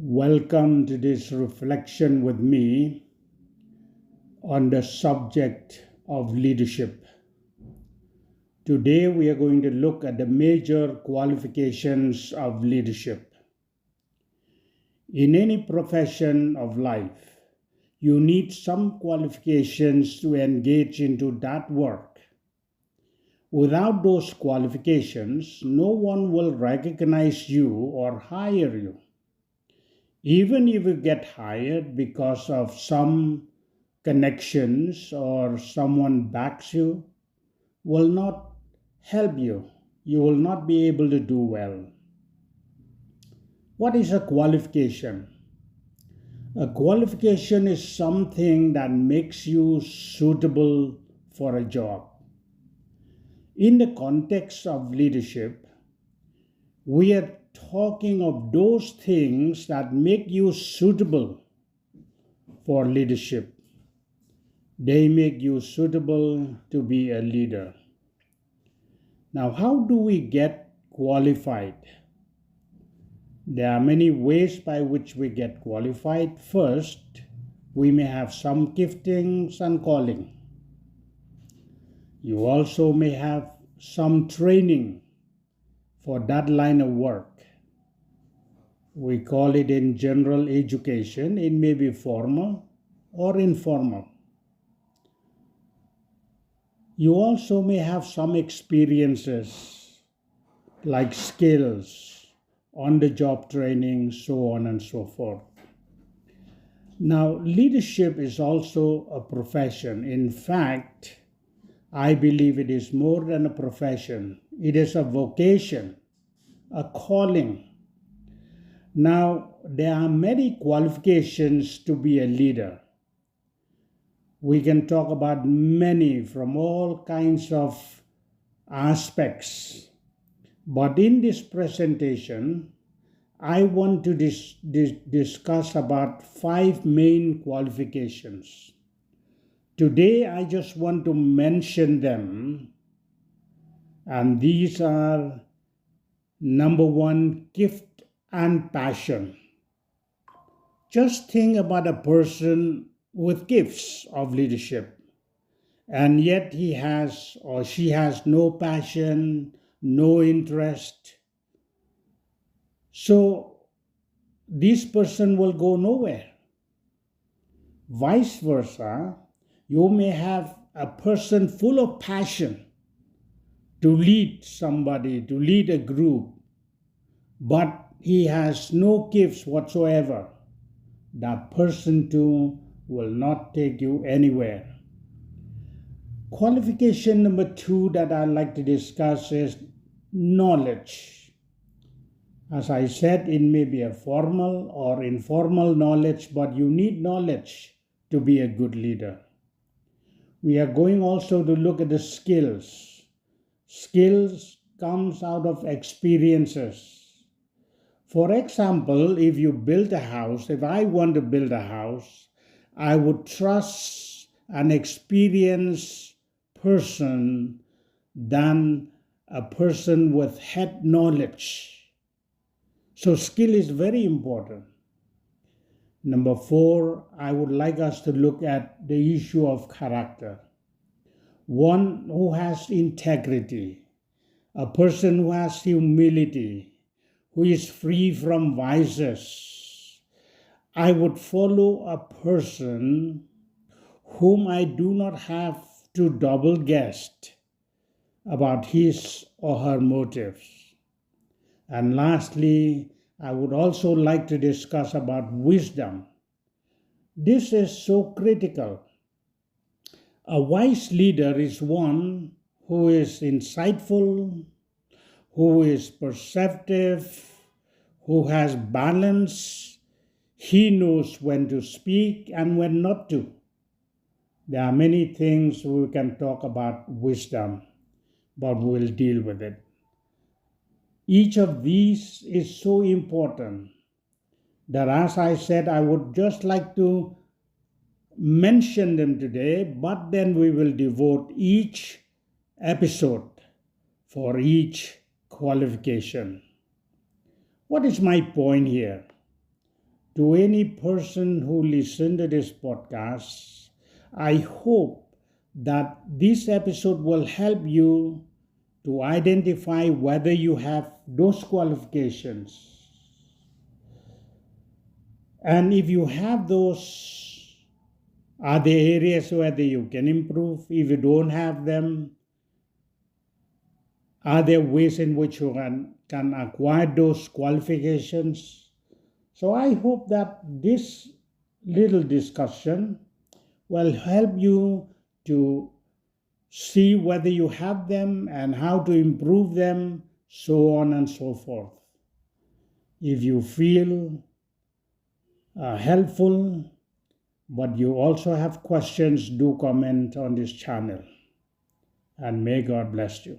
Welcome to this reflection with me on the subject of leadership. Today we are going to look at the major qualifications of leadership. In any profession of life, you need some qualifications to engage into that work. Without those qualifications, no one will recognize you or hire you. Even if you get hired because of some connections or someone backs you, will not help you. You will not be able to do well. What is a qualification? A qualification is something that makes you suitable for a job. In the context of leadership, we are talking of those things that make you suitable for leadership. They make you suitable to be a leader. Now, how do we get qualified? There are many ways by which we get qualified. First, we may have some giftings and calling. You also may have some training for that line of work. We call it in general education. It may be formal or informal. You also may have some experiences like skills, on-the-job training, so on and so forth. Now, leadership is also a profession. In fact, I believe it is more than a profession. It is a vocation, a calling. Now, there are many qualifications to be a leader. We can talk about many from all kinds of aspects. But in this presentation, I want to discuss about 5 main qualifications. Today, I just want to mention them. And these are number 1, gift and passion. Just think about a person with gifts of leadership, and yet he has or she has no passion, no interest. So this person will go nowhere. Vice versa, you may have a person full of passion to lead somebody, to lead a group, but he has no gifts whatsoever. That person too will not take you anywhere. Qualification number 2 that I'd like to discuss is knowledge. As I said, it may be a formal or informal knowledge, but you need knowledge to be a good leader. We are going also to look at the skills. Skills comes out of experiences. For example, if you build a house, if I want to build a house, I would trust an experienced person than a person with head knowledge. So skill is very important. Number 4, I would like us to look at the issue of character. One who has integrity, a person who has humility, who is free from vices. I would follow a person whom I do not have to double guess about his or her motives. And lastly, I would also like to discuss about wisdom. This is so critical. A wise leader is one who is insightful, who is perceptive, who has balance. He knows when to speak and when not to. There are many things we can talk about wisdom, but we'll deal with it. Each of these is so important that, as I said, I would just like to mention them today, but then we will devote each episode for each qualification. What is my point here? to any person who listens to this podcast, I hope that this episode will help you to identify whether you have those qualifications. And if you have those, are there areas where you can improve? If you don't have them, are there ways in which you can acquire those qualifications? So I hope that this little discussion will help you to see whether you have them and how to improve them, so on and so forth. If you feel helpful, but you also have questions, do comment on this channel. And may God bless you.